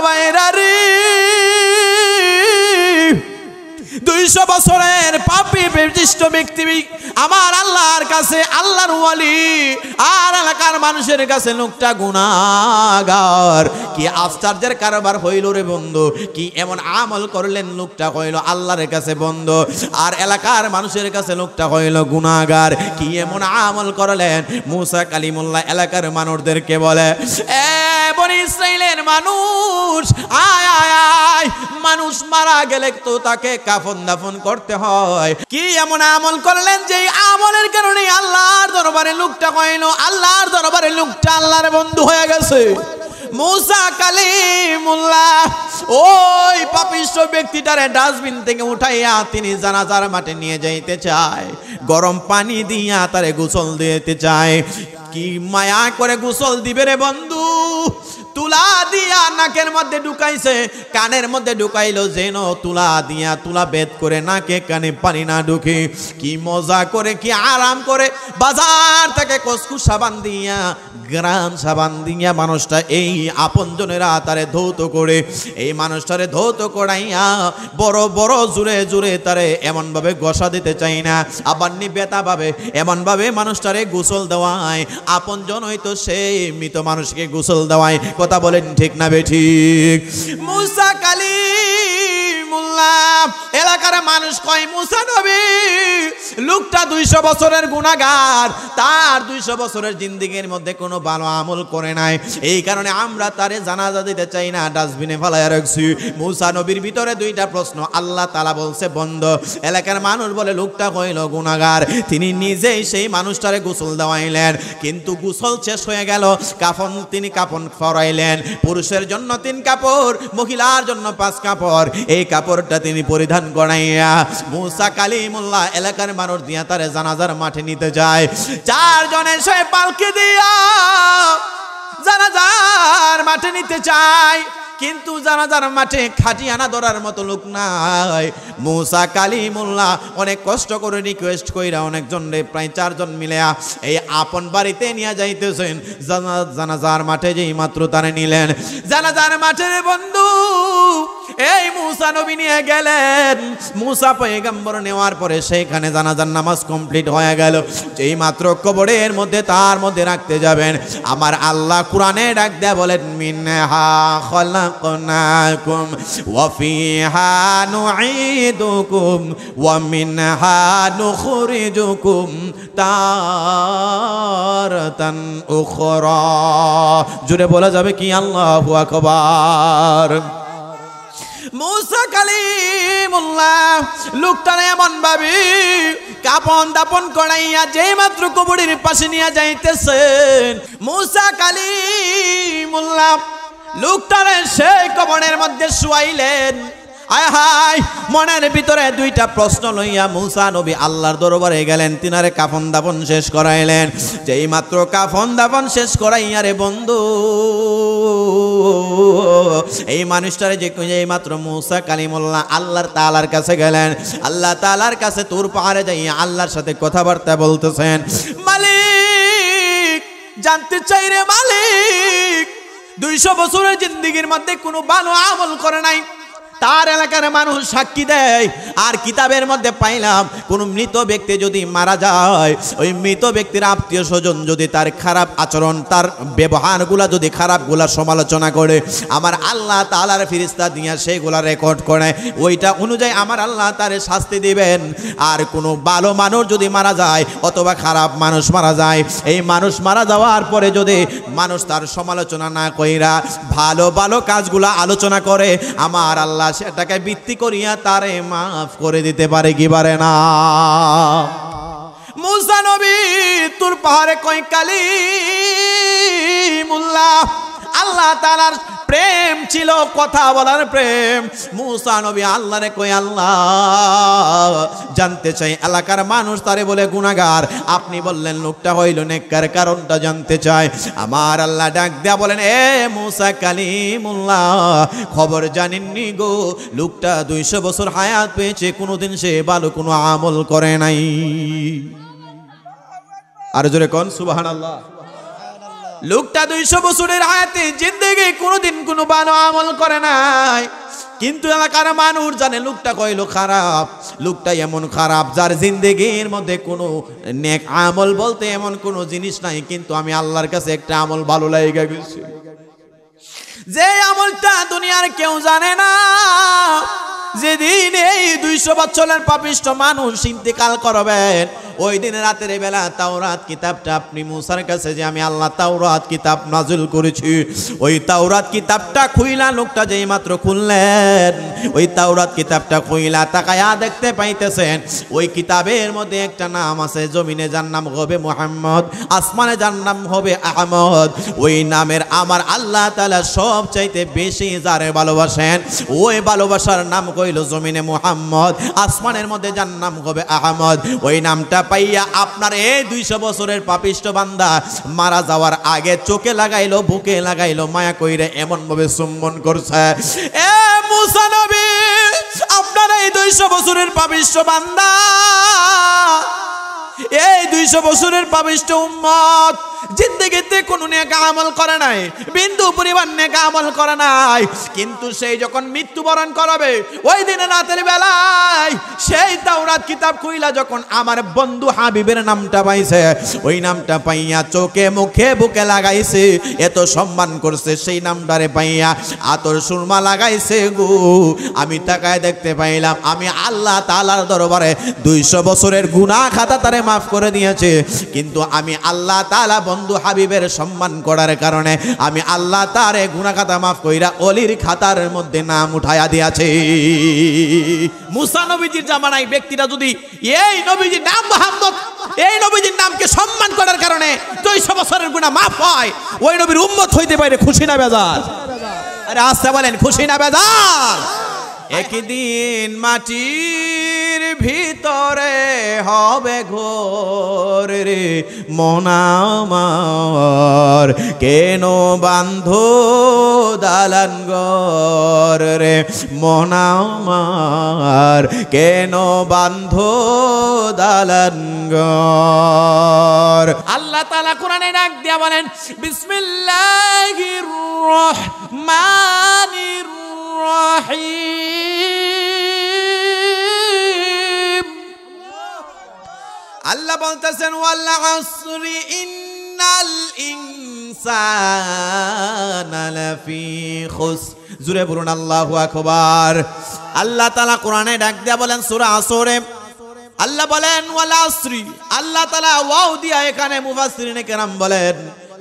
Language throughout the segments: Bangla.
ভাইরা রে 200 বছরের পাপী বিশিষ্ট ব্যক্তি আমার আল্লাহর কাছে আল্লাহর ওয়ালি আর এলাকার মানুষের কাছে লোকটা গুনাহগার। কি আশ্চর্যের কারবার হইল রে বন্ধু, কি এমন আমল করলেন লোকটা হইল আল্লাহর কাছে বন্ধু আর এলাকার মানুষের কাছে লোকটা হইল গুনাহগার। কি এমন আমল করলেন? মুসা কালিমুল্লাহ এলাকার মানুষদেরকে বলে, এ বনি ইসরাইলের মানুষ, আয় আয় আয়, মানুষ মারা গেলে তো তাকে কাফন দাফন করতে হয়। কি এমন আমল করলেন যে আমলের কারণে আল্লাহর দরবারে লোকটা কইল, আল্লাহর দরবারে লোকটা আল্লাহর বন্ধু হয়ে গেছে। মুসা কালিমুল্লাহ ওই পাপিষ্ঠ ব্যক্তিটারে ডাস্টবিন থেকে উঠাইয়া তিনি জানাজার মাঠে নিয়ে যাইতে চায়, গরম পানি দিয়া তারে গোসল দিতে চায়। কি মায়া করে গোসল দিবে রে বন্ধু, তুলা দিয়া নাকের মধ্যে ঢুকাইছে, কানের মধ্যে ঢুকাইলো যেন তুলা দিয়া তুলা বেদ করে নাকে কানে পানি না ঢুকে। কি মজা করে, কি আরাম করে বাজার থেকে কসকু সাবান দিয়া গ্রাম সাবান দিয়া মানুষটা এই আপনজনেরা তারে ধৌত করে, এই মানুষটারে ধৌত করাইয়া বড় বড় জুড়ে জুড়ে তারে এমনভাবে ঘষা দিতে চাই না, আবার নিবেতা ভাবে এমনভাবে মানুষটারে গোসল দেওয়ায়। আপনজন হয়তো সেই মৃত মানুষকে গোসল দেওয়ায়। কথা বলেন ঠিক না বেঠিক? মুসা কালিমুল্লাহ এলাকার মানুষ কয়, মুসা নবী লোকটা 200 বছরের গুনাহগার, তার 200 বছরের জিন্দেগির মধ্যে কোনো ভালো আমল করে নাই, এই কারণে আমরা তারে জানাজা দিতে চাই না, ডাস্টবিনে ফেলাইয়া রাখছি। মুসা নবীর ভিতরে 2টা প্রশ্ন, আল্লাহ তাআলা বলছে বন্ধ, এলাকার মানুষ বলে লোকটা হইল গুনাহগার। তিনি নিজেই সেই মানুষটারে গোসল দেওয়াইলেন, কিন্তু গোসল শেষ হয়ে গেল, কাফন তিনি কাফন পরাইলেন। পুরুষের জন্য 3 কাপড়, মহিলার জন্য 5 কাপড়, এই কাপড়টা তিনি পরিধান করাইয়া মুসা কালিমুল্লাহ এলাকার মানুষ দিয়া তারে জানাজার মাঠে নিতে যায়। 4 জনের সে পালকি দিয়া জানাজার মাঠে নিতে চায়, কিন্তু জানাজার মাঠে খাটিয়ানা ধরার মতো লোক নাই। মুসা কালিমুল্লাহ অনেক কষ্ট করে রিকোয়েস্ট কইরা অনেকজন প্রায় 4 জন মিলে এই আপন বাড়িতে নিয়ে যাইতেছেন। জানাজার মাঠে যেই মাত্র তারে নিলেন, জানাজার মাঠের বন্ধু এই মুসা নবী নিয়ে গেলেন। মুসা পয়গম্বর নেওয়ার পরে সেইখানে জানাজার নামাজ কমপ্লিট হয়ে গেল। যেই মাত্র কবরের মধ্যে তার মধ্যে রাখতে যাবেন, আমার আল্লাহ কোরআনে ডাক দেয়া বলেন, মিনহা খলাকনাকুম ওয়া ফিহা নুঈদুকুম ওয়া মিনহা নুখরিজুকুম তারাতান উখরা। জুড়ে বলা যাবে কি আল্লাহু আকবার। মুসা কালিমুল্লাহ লোকটারে এমন ভাবে কাপন দাপন করাইয়া যেই মাত্র কবরের পাশে নিয়ে যাইতেছেন, মুসা কালিমুল্লাহ লোকটারে সেই কবরের মধ্যে শুয়াইলেন। আয় হায়, মনের ভিতরে 2টা প্রশ্ন লইয়া মুসা নবী আল্লাহর দরবারে গেলেন, তিনারে কাফন দাফন শেষ করাইলেন। যেই মাত্র কাফন দাফন শেষ করাইয়া রে বন্ধু এই মানুষটারে যেই মাত্র মুসা কালিমুল্লাহ আল্লাহর তাআলার কাছে গেলেন, আল্লাহ তাআলার কাছে তুর পাহাড়ে যাইয়া আল্লাহর সাথে কথাবার্তা বলতেছেন। মালিক জানতে চাই রে মালিক, 200 বছরের জিন্দেগির মধ্যে কোনো ভালো আমল করে নাই, তার এলাকার মানুষ সাক্ষী দেয়। আর কিতাবের মধ্যে পাইলাম কোন মৃত ব্যক্তি যদি মারা যায়, ওই মৃত ব্যক্তির আত্মীয় স্বজন যদি তার খারাপ আচরণ, তার ব্যবহারগুলা যদি খারাপগুলা সমালোচনা করে, আমার আল্লাহ তাআলার ফেরেশতা দিয়া সেইগুলা রেকর্ড করে, ওইটা অনুযায়ী আমার আল্লাহ তারে শাস্তি দিবেন। আর কোনো ভালো মানুষ যদি মারা যায় অথবা খারাপ মানুষ মারা যায়, এই মানুষ মারা যাওয়ার পরে যদি মানুষ তার সমালোচনা না কইরা ভালো ভালো কাজগুলা আলোচনা করে, আমার আল্লাহ সেটাকে ভিত্তি করিয়া তারে মাফ করে দিতে পারে কি পারে না? মুসা নবী তুর পাহাড়ে কয়, কালিমুল্লাহ আল্লাহ তাআলার প্রেম ছিল, কথা বলার প্রেম। মুসা নবী আল্লাহরে কই, আল্লাহ জানতে চাই এলাকার মানুষ তারে বলে গুনাহগার, আপনি বললেন লোকটা হইল নেককার, কারণটা জানতে চাই। আমার আল্লাহ ডাক দেয়া বলেন, এ মুসা কালিমুল্লাহ খবর জানেননি গো, লোকটা 200 বছর হায়াত পেয়েছে, কোনোদিন সে ভালো কোনো আমল করে নাই। আর জোরে কোন সুবহানাল্লাহ। লোকটা 200 বছরের হায়াতে জিন্দেগি কোনোদিন কোনো কোনো ভালো আমল করে নাই, কিন্তু এলাকার মানুষ জানে লোকটা কইলো খারাপ, লোকটা এমন খারাপ যার জিন্দেগির মধ্যে কোনো নেক আমল বলতে এমন কোনো জিনিস নাই, কিন্তু আমি আল্লাহর কাছে একটা আমল ভালো লাগে গেছে, যে আমলটা দুনিয়ার কেউ জানে না। যেদিন এই 200 বছরের পাপিষ্ঠ মানুষ ইন্তেকাল করবেন, ওই দিন রাতের বেলা তাওরাত কিতাবটা আপনি মুসার কাছে যে আমি আল্লাহ তাওরাত কিতাব নাজিল করেছি, ওই তাওরাত কিতাবটা খুইলা লোকটা যেই মাত্র খুললেন, ওই তাওরাত কিতাবটা খুইলা তাকায়া দেখতে পাইতেছেন ওই কিতাবের মধ্যে একটা নাম আছে, জমিনে যার নাম হবে মুহাম্মদ, আসমানে যার নাম হবে আহমদ। ওই নামের আমার আল্লাহ তাআলা সবচাইতে বেশি যারে ভালোবাসেন, ওই ভালোবাসার নাম কইল জমিনে মুহাম্মদ, আসমানের মধ্যে যার নাম হবে আহমদ। ওই নামটা পাইয়া আপনার এই 200 বছরের পাপিষ্ঠ বান্দা মারা যাওয়ার আগে চোখে লাগাইলো, বুকে লাগাইলো, মায়া কইরে এমন ভাবে চুম্বন করছে। এ মুসা নবী, আপনার এই 200 বছরের পাপিষ্ঠ বান্দা, এই 200 বছরের পাপিষ্ঠ উম্মত জিন্দেগিতে কোনো নেক আমল করে নাই, বিন্দু পরিমাণ নেক আমল করে নাই, কিন্তু সেই যখন মৃত্যুবরণ করবে ওই দিনে রাতের বেলায় সেই তাওরাত কিতাব খুইলা যখন আমার বন্ধু হাবিবের নামটা পাইছে, ওই নামটা পাইয়া চোখে মুখে বুকে লাগাইছে, এত সম্মান করছে সেই নামটারে পাইয়া আতর সুরমা লাগাইছে গো। আমি তাকায় দেখতে পাইলাম আমি আল্লাহ তাআলার দরবারে 200 বছরের গুনাহ খাতা তারে মাফ করে দিয়েছে, কিন্তু আমি আল্লাহ তাআলা বন্ধু হাবিবের সম্মান করার কারণে আমি আল্লাহ তারে গুনাহ খাতা মাফ কইরা অলির খাতার মধ্যে নাম উঠায়া দিয়েছে। মুসা নবীজির জামানায় ব্যক্তিরা যদি এই নবীজির নাম মুহাম্মদ, এই নবীজির নামকে সম্মান করার কারণে 200 বছরের গুনাহ মাফ হয়, ওই নবীর উম্মত হইতে পারে খুশি না বেজার? আরে আস্তে বলেন, খুশি না বেজার? একদিন মাটির ভিতরে হবে ঘোর রে মন আমার, কেন বান্ধো দালান ঘর রে মন আমার, কেন বান্ধো দালান ঘর। আল্লাহ তাআলা কোরআনে ডাক দিয়া বলেন বিসমিল্লাহির রহমানির রহিম। আল্লাহ বলতেছেন ওয়াল আসরি ইন্নাল ইনসানা লাফি খুস। জোরে বলুন আল্লাহু আকবার। আল্লাহ তাআলা কোরআনে ডাক দিয়া বলেন সূরা আসরে, আল্লাহ বলেন ওয়াল আসরি, আল্লাহ তাআলা ওয়াও দিয়া এখানে মুফাসসিরিনে কেরাম বলেন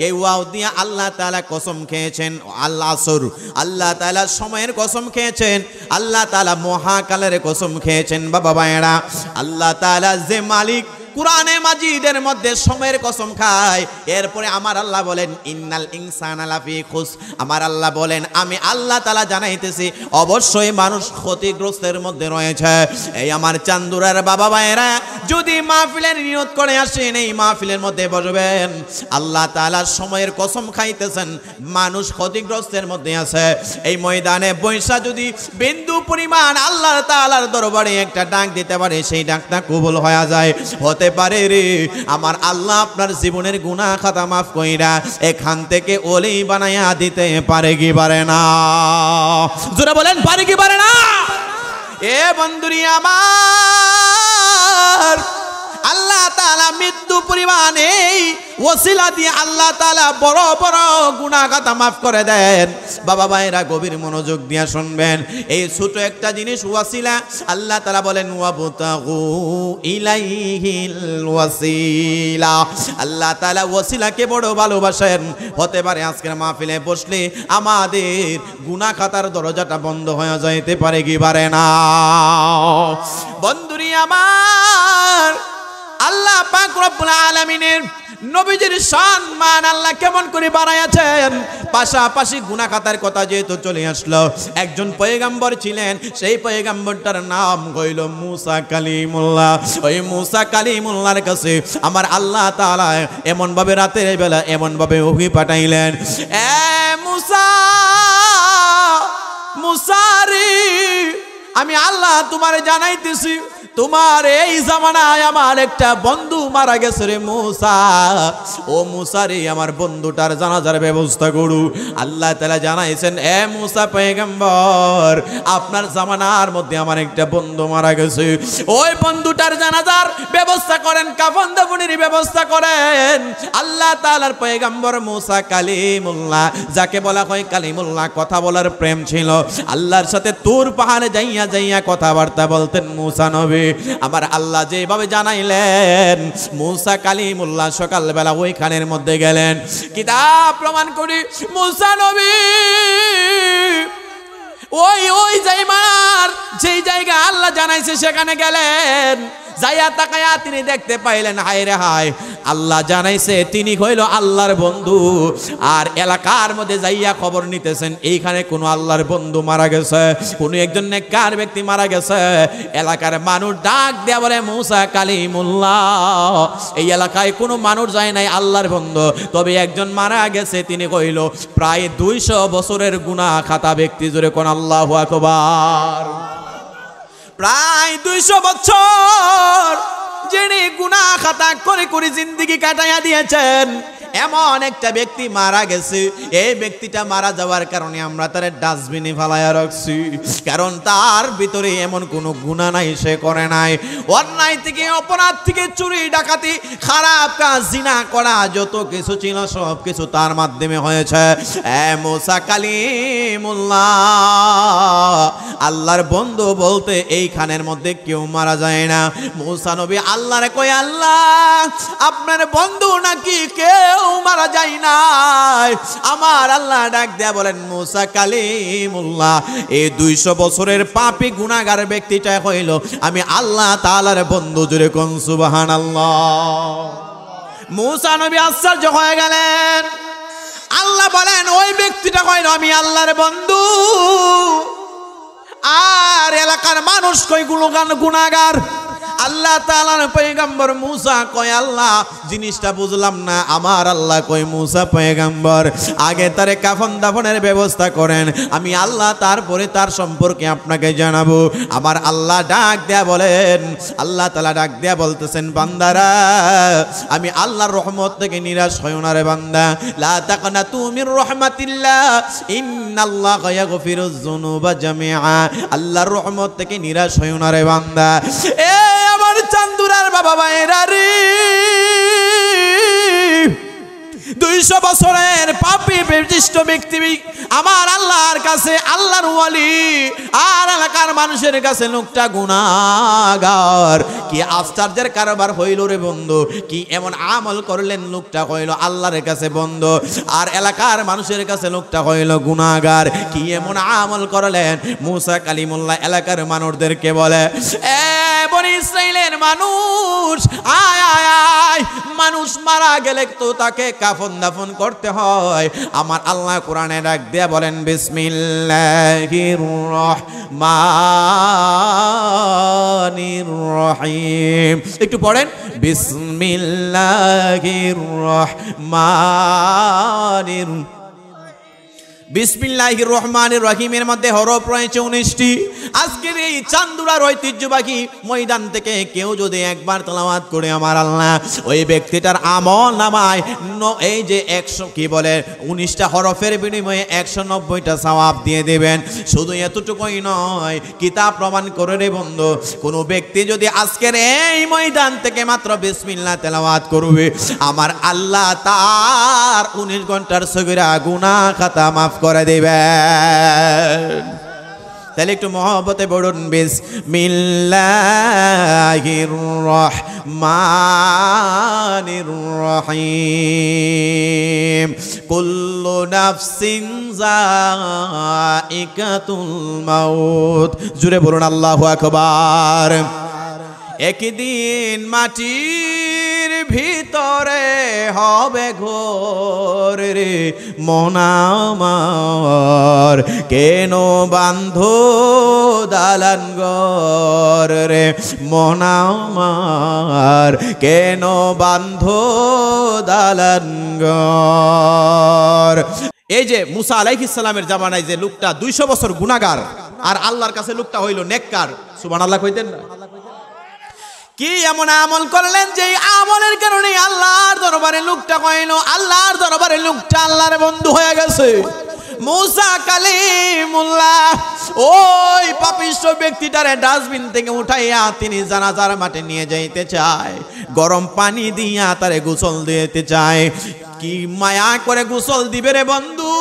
এই ওয়াও দিয়া আল্লাহ তাআলা কসম খেয়েছেন, আল্লাহ আসর, আল্লাহ তাআলা সময়ের কসম খেয়েছেন, আল্লাহ তাআলা মহাকালের কসম খেয়েছেন। বাবা ভাইয়েরা, আল্লাহ তাআলা যে মালিক কুরআনে মাজিদের মধ্যে সময়ের কসম খায়, এরপরে আমার আল্লাহ বলেন ইন্নাল ইনসানা লাফি খুস। আমার আল্লাহ বলেন আমি আল্লাহ তাআলা জানাইতেছি অবশ্যই মানুষ ক্ষতিগ্রস্তের মধ্যে রয়েছে। এই আমার চান্দুরার বাবা ভাইয়েরা, যদি মাহফিলের নিয়ত করে আসেন এই মাহফিলের মধ্যে বসবেন, আল্লাহ তাআলা সময়ের কসম খাইতেছেন মানুষ ক্ষতিগ্রস্তের মধ্যে আছে। এই ময়দানে বৈশা যদি বিন্দু পরিমাণ আল্লাহ তাআলার দরবারে একটা ডাক দিতে পারে, সেই ডাকটা কবুল হয়ে যায়। হতে পারে রে আমার আল্লাহ আপনার জীবনের গুনাহ খাতা মাফ কইরা এখান থেকে ওলি বানায়া দিতে পারে কি পারে না? জোরে বলেন, পারে কি পারে না? এ বন্ধুরি আমার, আল্লাহ তাআলা মৃত্যু পরিমাণ এই ওসিলা দিয়ে আল্লাহ তাআলা বড় বড় গুনাহ খাতা মাফ করে দেন। বাবা ভাইরা গভীর মনোযোগ দিয়ে শুনবেন, এই ছোট একটা জিনিস ওয়াসিলা, আল্লাহ তাআলা বলেন ওয়াবতাগু ইলাইহিল ওয়াসিলা। আল্লাহ তাআলা ওয়াসিলাকে বড় ভালোবাসেন। হতে পারে আজকের মাহফিলে বসলে আমাদের গুনাহ খাতার দরজাটা বন্ধ হয়ে যাইতে পারে কি পারে না? বন্ধুরি আমার, আল্লাহ পাক রব্বুল আলামিনের নবীজির সম্মান আল্লাহ কেমন করে বাড়াইয়াছেন। পাশাপাশি গুনাহ খাতার কথা যেহেতু চলে আসলো, একজন পয়গম্বর ছিলেন, সেই পয়গম্বরটার নাম হইল মুসা কালিমুল্লাহ। ওই মুসা কালিমুল্লাহর কাছে আমার আল্লাহ তাআলা এমন ভাবে রাতের বেলা এমন ভাবে ওহী পাঠাইলেন, এ মুসা, মুসারি আমি আল্লাহ তোমারে জানাইতেছি তোমার এই জামানায় আমার একটা বন্ধু মারা গেছে রে মুসা। ও মুসা রে, আমার বন্ধুটার জানাজার ব্যবস্থা করু। আল্লাহ তাআলা জানাইছেন, এ মুসা পয়গম্বর, আপনার জামানার মধ্যে আমার একটা বন্ধু মারা গেছে, ওই বন্ধুটার জানাজার ব্যবস্থা করেন, কাফন দাফনের ব্যবস্থা করেন। আল্লাহ তাআলার পয়গম্বর মুসা কালিমুল্লাহ, যাকে বলা হয় কালিমুল্লাহ, কথা বলার প্রেম ছিল। আল্লাহর সাথে তুর পাহাড়ে যাইয়া যাইয়া কথাবার্তা বলতেন মুসা নবী। আমার আল্লাহ যেভাবে জানাইলেন, মুসা কালিমুল্লাহ সকালবেলা ওইখানের মধ্যে গেলেন। কিতাব প্রমাণ করি মুসা নবী ওই যেই জায়গা আল্লাহ জানাইছে সেখানে গেলেন। যাইয়া তাকায়া তিনি দেখতে পাইলেন, হায় রে হায়, আল্লাহ জানাইছে তিনি হইল আল্লাহর বন্ধু। আর এলাকার মধ্যে যাইয়া খবর নিতেছেন এইখানে কোনো আল্লাহর বন্ধু মারা গেছে, কোনো একজন নেককার ব্যক্তি মারা গেছে। এলাকার মানুষ ডাক দেয়া বলে, মুসা কালিমুল্লাহ, এই এলাকায় কোনো মানুষ যায় নাই আল্লাহর বন্ধু, তবে একজন মারা গেছে, তিনি কইল প্রায় 200 বছরের গুনাহ খাতা ব্যক্তি। জোরে কোন আল্লাহু আকবার। প্রায় 200 বছর যিনি গুনাহ খাতা করে করে জিন্দেগি কাটাইয়া দিয়েছেন, এমন একটা ব্যক্তি মারা গেছে। এই ব্যক্তিটা মারা যাওয়ার কারণে আমরা তার ডাস্টবিনে ফেলাইয়া রাখছি, কারণ তার ভিতরে এমন কোনো গুনাহ নাই, সে করে নাই। অন্যায় থেকে, অপরাধ থেকে, চুরি ডাকাতি, খারাপ কাজ, জিনা করা, যত কিছু ছিল সব কিছু তার মাধ্যমে হয়েছে। এ মুসা কালিমুল্লাহ, আল্লাহর বন্ধু বলতে এইখানের মধ্যে কেউ মারা যায় না। মুসা নবী আল্লাহরে কই, আল্লাহ আপনার বন্ধু নাকি কেউ মারা যায় নাই? আমার আল্লাহ ডাক দেয়া বলেন, মুসা কালিমুল্লাহ, এই 200 বছরের পাপী গুনাহগার ব্যক্তিটা হইল আমি আল্লাহ তাআলার বন্ধু। জোরে কোন সুবহানাল্লাহ। মুসা নবী আশ্চর্য হয়ে গেলেন। আল্লাহ বলেন, ওই ব্যক্তিটা হইল আমি আল্লাহর বন্ধু, আর এলাকার মানুষ কই গুনাহগার। আল্লাহ তাআলার পয়গম্বর মুসা কয়, আল্লাহ জিনিসটা বুঝলাম না। আমার আল্লাহ কয়, মুসা পয়গম্বর, আগে তারে কাফন দাফনের ব্যবস্থা করেন, আমি আল্লাহ তারপরে তার সম্পর্কে আপনাকে জানাবো। আমার আল্লাহ ডাক দেয়া বলেন, আল্লাহ তাআলা ডাক দেয়া বলতেছেন, বান্দারা আমি আল্লাহর রহমত থেকে নিরাশ হইও না রে বান্দা। লা তাকনাতু মির রাহমাতিল্লাহ, ইন্নাল্লাহা ইয়াগফিরুয যুনুবা জামিআ। আল্লাহর রহমত থেকে নিরাশ হইও না রে বান্দা। আমার চান্দুরার বাবা ভাইরা রে, 200 বছরের পাপী বিশিষ্ট ব্যক্তি আমার আল্লাহর কাছে আল্লাহর ওয়ালি, আর এলাকার মানুষের কাছে লোকটা গুনাহগার। কি আশ্চর্যের কারবার হইল রে বন্ধু, কি এমন আমল করলেন লোকটা হইল আল্লাহর কাছে বন্ধু, আর এলাকার মানুষের কাছে লোকটা হইল গুনাহগার। কি এমন আমল করলেন? মুসা কালিমুল্লাহ এলাকার মানুষদেরকে বলে, এ বনি ইসরাইলের মানুষ, আয় আয় আয়, মানুষ মারা গেলে তো তাকে কাফন দাফন করতে হয়। আমার আল্লাহ কোরআনে ডাক দেয়া বলেন, বিসমিল্লাহির রহমানির রহিম। একটু পড়েন, বিসমিল্লাহির রহমানির বিসমিল্লাহির রহমানির রহিমের মধ্যে হরফ রয়েছে 19টি। আজকের এই চান্দুরার ঐতিহ্যবাহী ময়দান থেকে কেউ যদি একবার তেলাওয়াত করে আমার আল্লাহ ওই ব্যক্তিটার আমল নামায় এই যে 19টা হরফের বিনিময়ে 190টা সওয়াব দিয়ে দেবেন। শুধু এতটুকুই নয়, কিতাব প্রমাণ করে রে বন্ধু, কোনো ব্যক্তি যদি আজকের এই ময়দান থেকে মাত্র বিসমিল্লাহ তেলাওয়াত করবে, আমার আল্লাহ তার 19 ঘন্টার সগীরা গুনাহ খাতা মাফ করে দিবেন। তাহলে একটু মহব্বতে বলুন, বিসমিল্লাহির রহমানির রহিম। কুল্লু নাফসিন যায়িকাতুল মাউত। জুড়ে বলুন আল্লাহু আকবার। একদিন মাটির ভিতরে হবে ঘোর রে মন আমার, কেন বান্ধো দালান ঘর রে মন আমার, কেন বান্ধো দালান ঘর। এই যে মুসা আলাইহিস সালামের জামানায় যে লোকটা 200 বছর গুনাহগার, আর আল্লাহর কাছে লোকটা হইল নেককার। সুবহানাল্লাহ কইতেন না? কি এমন আমল করলেন যে আমলের কারণে আল্লাহর দরবারে লোকটা কইল, আল্লাহর দরবারে লোকটা আল্লাহর বন্ধু হয়ে গেছে। মুসা কালিমুল্লাহ ওই পাপিষ্ঠ ব্যক্তিটারে ডাস্টবিন থেকে উঠাইয়া তিনি জানাজার মাঠে নিয়ে যাইতে চায়, গরম পানি দিয়া তারে গোসল দিতে চায়। কি মায়া করে গোসল দিবে রে বন্ধু,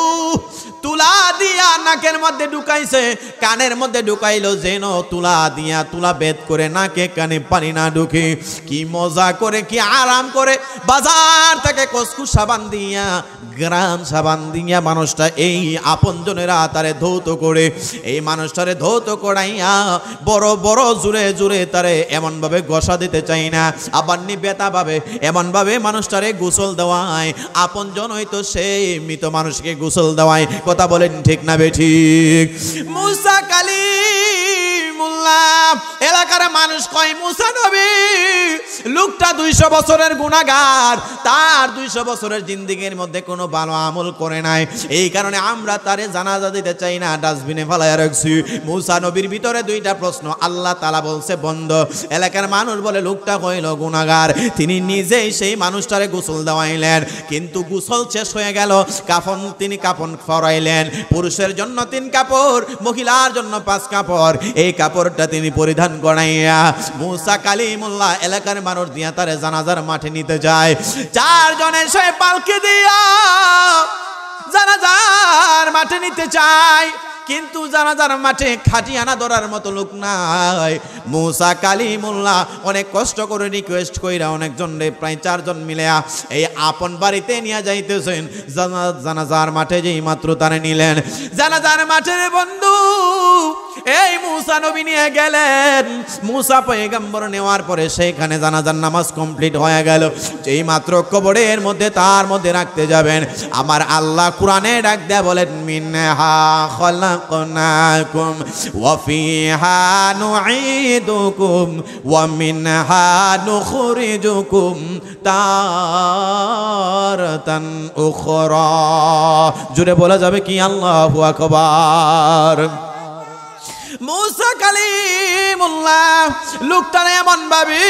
তুলা দিয়া নাকের মধ্যে ঢুকাইছে, কানের মধ্যে ঢুকাইলো যেন তুলা দিয়া তুলা বেদ করে নাকে কানে পানি না ঢুকে। কি মজা করে, কি আরাম করে বাজার থেকে কসকু সাবান দিয়া, গ্রাম সাবান দিয়া মানুষটা এই আপনজনেরা তারে ধৌত করে, এই মানুষটারে ধৌত করাইয়া বড় বড় জুড়ে জুড়ে তারে এমনভাবে ঘষা দিতে চাই না, আবার নিবেতা ভাবে এমনভাবে মানুষটারে গোসল দেওয়ায়। আপনজন হয়তো সেই মৃত মানুষকে গোসল দেওয়ায়। কথা বলেন ঠিক না বেঠিক? মুসা কালিমুল্লাহ এলাকার মানুষ কয় মুসা নবী লোকটা 200 বছরের গুনাহগার, তার 200 বছরের জিন্দেগির মধ্যে কোনো ভালো আমল করে নাই, এই কারণে আমরা তারে জানাজা দিতে চাই না, ডাস্টবিনে ফেলাইয়া রাখছি। মুসা নবীর ভিতরে 2টা প্রশ্ন। আল্লাহ তাআলা বলছে বন্ধ। এলাকার মানুষ বলে লোকটা হইল গুনাহগার, তিনি নিজেই সেই মানুষটারে গোসল দেওয়াইলেন, কিন্তু গোসল শেষ হয়ে গেল, কাফন তিনি কাফন পরাইলেন। পুরুষের জন্য 3 কাপড়, মহিলার জন্য 5 কাপড়, এই কাপড়টা তিনি পরিধান করাইয়া মুসা কালিমুল্লাহ এলাকার মানুষ দিয়া তারে জানাজার মাঠে নিতে যায়। 4 জনের সে পালকি দিয়া জানাজার মাঠে নিতে চায়, কিন্তু জানাজার মাঠে খাটিয়ানা ধরার মতো লোক নাই। মুসা কালিমুল্লাহ অনেক কষ্ট করে রিকোয়েস্ট কইরা অনেকজন প্রায় 4 জন মিলে এই আপন বাড়িতে নিয়ে যাইতেছেন। জানাজার মাঠে যেই মাত্র তারে নিলেন, জানাজার মাঠে বন্ধু এই মুসা নবী নিয়ে গেলেন। মুসা পয়গম্বর নেওয়ার পরে সেখানে জানাজার নামাজ কমপ্লিট হয়ে গেল। যেই মাত্র কবরের মধ্যে তার মধ্যে রাখতে যাবেন, আমার আল্লাহ কোরআনে ডাক দেয়া বলেন মিনহা খলাকনাকুম ওয়া ফিহা নুঈদুকুম ওয়া মিনহা নুখরিজুকুম তারাতান উখরা। জুড়ে বলা যাবে কি আল্লাহু আকবার। মুসা কালিমুল্লাহ লোকটারে এমন ভাবে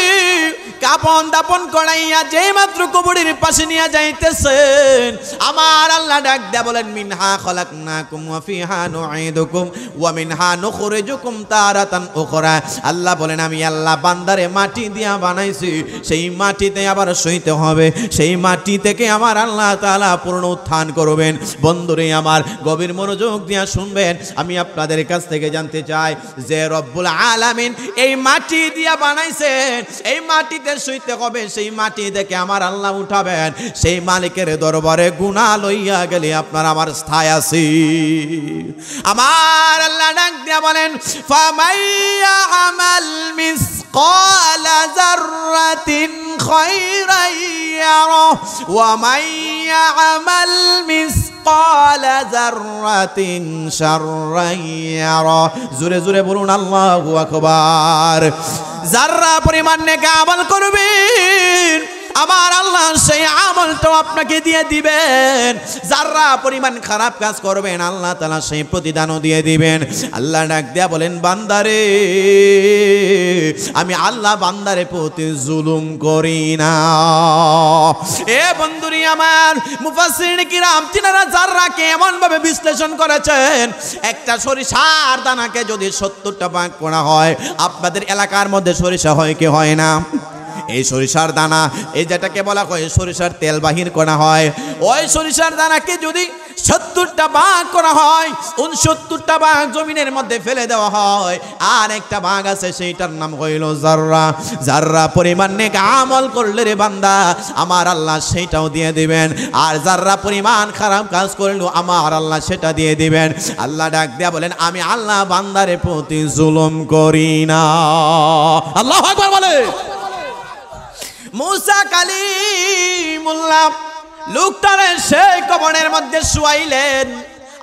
কাপন দাপন করাইয়া যেই মাত্র কবরের পাশে নিয়ে যাইতেছেন, আমার আল্লাহ ডাক দেয়া বলেন মিনহা খলাকনাকুম ওয়া ফিহা নুঈদুকুম ওয়া মিনহা নুখরিজুকুম তারাতান উখরা। আল্লাহ বলেন আমি আল্লাহ বান্দারে মাটি দিয়া বানাইছি, সেই মাটিতে আবার সইতে হবে, সেই মাটি থেকে আমার আল্লাহ তাআলা পুনরুত্থান করবেন। বন্ধুরে আমার গভীর মনোযোগ দিয়া শুনবেন, আমি আপনাদের কাছ থেকে জানতে চাই যে রব্বুল আলামিন এই মাটি দিয়া বানাইছেন, এই মাটিতে সইতে হবে, সেই মাটি থেকে আমার আল্লাহ উঠাবেন, সেই মালিকের দরবারে গুনাহ লইয়া গেলে আপনার আমার স্থায় আছি। আমার আল্লাহ ডাক দিয়া বলেন ফামাইয়া আমাল মিসকালা যাররাতিন খায়রান ইয়ারা ওয়া মাইয়া আমাল মিসকালা যাররাতিন শাররান ইয়ারা। জোরে জোরে বলুন আল্লাহু আকবার। যারা পরিমাণ নেক আমল করবেন, আমার আল্লাহ সেই আমলটাও আপনাকে দিয়ে দিবেন। যারা পরিমাণ খারাপ কাজ করবেন, আল্লাহ তাআলা সেই প্রতিদানও দিয়ে দিবেন। আল্লাহ ডাক দেয়া বলেন বান্দারে আমি আল্লাহ বান্দারে প্রতি জুলুম করি না। এ বন্ধুরি আমার মুফাসসিরিন কিরাম তিনারা যারাকে এমন ভাবে বিশ্লেষণ করেছেন, একটা সরিষার দানাকে যদি 70টা ভাগ করা হয়, আপনাদের এলাকার মধ্যে সরিষা হয় কি হয় না? এই সরিষার দানা, এই যেটাকে বলা হয় সরিষার তেল বাহির করা হয়, ওই সরিষার দানাকে যদি 70টা ভাগ করা হয়, 69টা ভাগ জমিনের মধ্যে ফেলে দেওয়া হয়, আর একটা ভাগ আছে সেইটার নাম হইল যাররা। যাররা পরিমাণ নেক আমল করলে রে বান্দা আমার আল্লাহ সেইটাও দিয়ে দিবেন, আর যাররা পরিমাণ খারাপ কাজ করলো আমার আল্লাহ সেটা দিয়ে দিবেন। আল্লাহ ডাক দেয়া বলেন আমি আল্লাহ বান্দারে প্রতি জুলুম করি না। আল্লাহু আকবার বলে। মুসা কালিমুল্লাহ লোকটারে সেই কবরের মধ্যে শুয়াইলেন।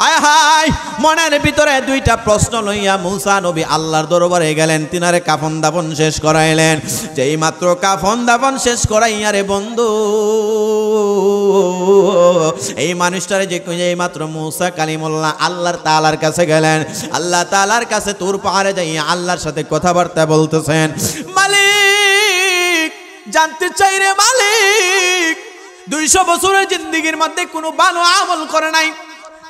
আয় হায় মনের ভিতরে দুইটা প্রশ্ন লইয়া মুসা নবী আল্লাহর দরবারে গেলেন, তিনারে কাফন দাফন শেষ করাইলেন। যেই মাত্র কাফন দাফন শেষ করাইয়া রে বন্ধু এই মানুষটারে যেই মাত্র মুসা কালিমুল্লাহ আল্লাহর তাআলার কাছে গেলেন, আল্লাহ তাআলার কাছে তুর পাহাড়ে যাইয়া আল্লাহর সাথে কথাবার্তা বলতেছেন। মালিক জানতে চাই রে মালিক, 200 বছরের জিন্দেগির মধ্যে কোনো ভালো আমল করে নাই,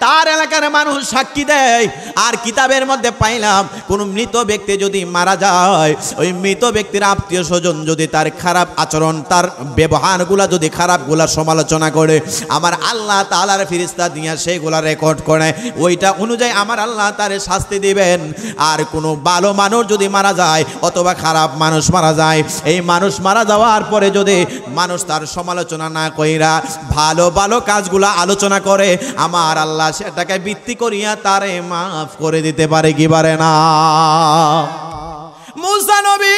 তার এলাকার মানুষ সাক্ষী দেয়। আর কিতাবের মধ্যে পাইলাম কোন মৃত ব্যক্তি যদি মারা যায়, ওই মৃত ব্যক্তির আত্মীয় স্বজন যদি তার খারাপ আচরণ, তার ব্যবহারগুলা যদি খারাপগুলা সমালোচনা করে, আমার আল্লাহ তাআলার ফেরেশতা দিয়া সেগুলা রেকর্ড করে, ওইটা অনুযায়ী আমার আল্লাহ তারে শাস্তি দিবেন। আর কোনো ভালো মানুষ যদি মারা যায় অথবা খারাপ মানুষ মারা যায়, এই মানুষ মারা যাওয়ার পরে যদি মানুষ তার সমালোচনা না কইরা ভালো ভালো কাজগুলা আলোচনা করে, আমার আল্লাহ সেটাকে ভিত্তি করিয়া তারে মাফ করে দিতে পারে কি পারে না? মুসা নবী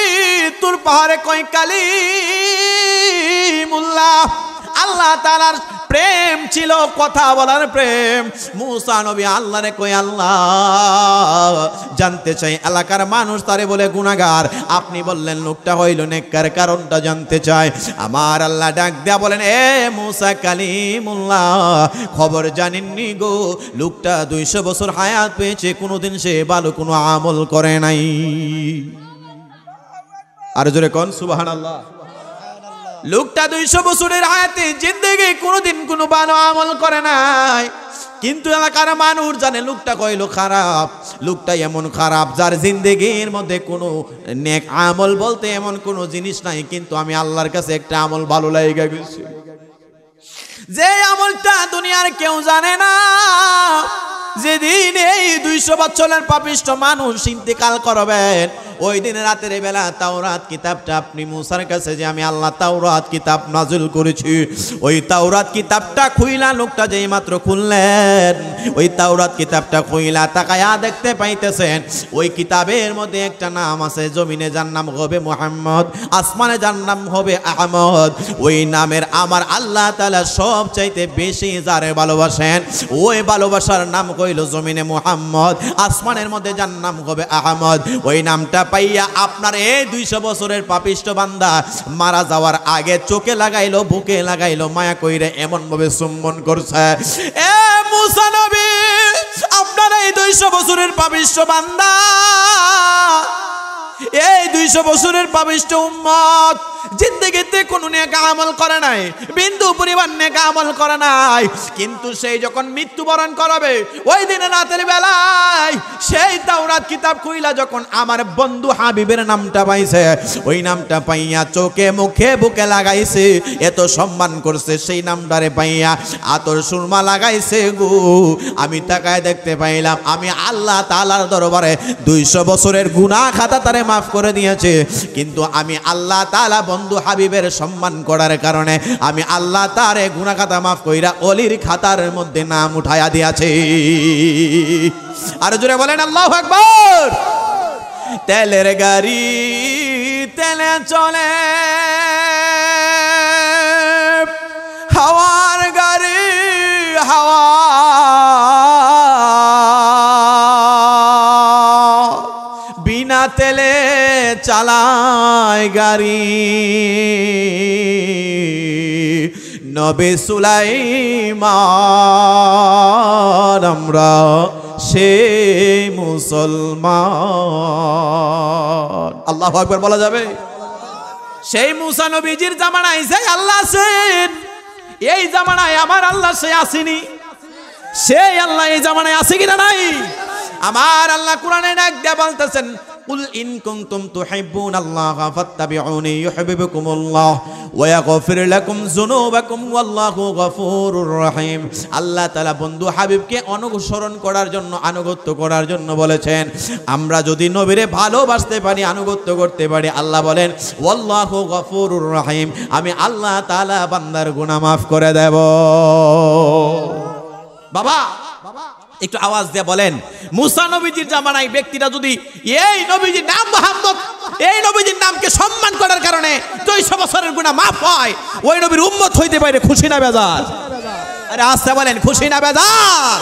তুর পাহাড়ে কই কালিমুল্লাহ আল্লাহ তাআলার প্রেম ছিল, কথা বলার প্রেম। মুসা নবী আল্লাহরে কই আল্লাহ জানতে চাই, এলাকার মানুষ তারে বলে গুনাহগার, আপনি বললেন লোকটা হইল নেককার, কারণটা জানতে চাই। আমার আল্লাহ ডাক দেয়া বলেন, এ মুসা কালিমুল্লাহ খবর জানেননি গো, লোকটা 200 বছর হায়াত পেয়েছে, কোনোদিন সে ভালো কোনো আমল করে নাই। আর জোরে কোন সুবহানাল্লাহ। লোকটা 200 বছরের হায়াতে জিন্দেগি কোনোদিন কোনো ভালো আমল করে নাই, কিন্তু এলাকার মানুষ জানে লোকটা কইলো খারাপ, লোকটা এমন খারাপ যার জিন্দেগির মধ্যে কোনো নেক আমল বলতে এমন কোনো জিনিস নাই, কিন্তু আমি আল্লাহর কাছে একটা আমল ভালো লাগে গেছে, যে আমলটা দুনিয়ার কেউ জানে না। যেদিন এই 200 বছরের পাপিষ্ঠ মানুষ ইন্তেকাল করবেন, ওই দিন রাতের বেলা তাওরাত কিতাবটা আপনি মুসার কাছে যে আমি আল্লাহ তাওরাত কিতাব নাযিল করেছি, ওই তাওরাত কিতাবটা খুইলা লোকটা যেই মাত্র খুললেন, ওই তাওরাত কিতাবটা খুইলা তাকায়া দেখতে পাইতেছেন ওই কিতাবের মধ্যে একটা নাম আছে, জমিনে যার নাম হবে মুহাম্মদ, আসমানে যার নাম হবে আহমদ। ওই নামের আমার আল্লাহ তাআলা সবচাইতে বেশি যারে ভালোবাসেন, ওই ভালোবাসার নাম কইল জমিনে মুহাম্মদ, আসমানের মধ্যে যার নাম হবে আহমদ। ওই নামটা পাইয়া আপনার এই 200 বছরের পাপিষ্ঠ বান্দা মারা যাওয়ার আগে চোখে লাগাইলো, বুকে লাগাইলো, মায়া কইরে এমন ভাবে চুম্বন করছে। এ মুসা নবী আপনার এই 200 বছরের পাপিষ্ঠ বান্দা, এই 200 বছরের পাপিষ্ঠ উম্মত জিন্দেগিতে কোনো নেক আমল করে নাই, বিন্দু পরিমাণ নেক আমল করে নাই, কিন্তু সেই যখন মৃত্যুবরণ করবে ওই দিন রাতের বেলায় সেই তাওরাত কিতাব খুইলা যখন আমার বন্ধু হাবিবের নামটা পাইছে, ওই নামটা পাইয়া চোখে মুখে বুকে লাগাইছে, এত সম্মান করছে, সেই নামটারে পাইয়া আতর সুরমা লাগাইছে গো। আমি তাকায় দেখতে পাইলাম আমি আল্লাহ তাআলার দরবারে 200 বছরের গুনাহ খাতা তারে মাফ করে দিয়েছে, কিন্তু আমি আল্লাহ তাআলা বন্ধু হাবিবের সম্মান করার কারণে আমি আল্লাহ তারে গুনাহ খাতা মাফ কইরা অলির খাতার মধ্যে নাম উঠায়া দিয়েছে। আর জোরে বলেন আল্লাহু আকবার। তেলের গাড়ি তেলে চলে, হাওয়ার গাড়ি হাওয়া, বিনা তেলে চালায় গাড়ি। নবী সুলাইমান আমরা সেই মুসলমান। আল্লাহু আকবার বলা যাবে? সেই মুসা নবীজির জামানায় যে আল্লাহ আছেন, এই জামানায় আমার আল্লাহ সে আসেনি, সেই আল্লাহ এই জামানায় আছে কিনা নাই? আমার আল্লাহ কোরআনে ডাক দিয়ে বলতেছেন, কুল ইন কুনতুম তুহিব্বুনাল্লাহা ফাত্তাবিউনি ইউহিব্বুকুমুল্লাহ ওয়া ইয়াগফির লাকুম যুনুবাকুম ওয়াল্লাহু গফুরুর রহিম। আল্লাহ তাআলা বন্ধু হাবিবকে অনুসরণ করার জন্য, আনুগত্য করার জন্য বলেছেন। আমরা যদি নবীরে ভালোবাসতে পারি, আনুগত্য করতে পারি, আল্লাহ বলেন ওয়াল্লাহু গফুরুর রহিম, আমি আল্লাহ তাআলা বান্দার গুনাহ মাফ করে দেব। বাবা একটু আওয়াজ দিয়ে বলেন, মুসা নবীজির জামানায় ব্যক্তিরা যদি এই নবীজির নাম মুহাম্মদ, এই নবীজির নামকে সম্মান করার কারণে 200 বছরের গুনাহ মাফ হয়, ওই নবীর উম্মত হইতে পারে, খুশি না বেজার? আরে আস্তে বলেন, খুশি না বেজার?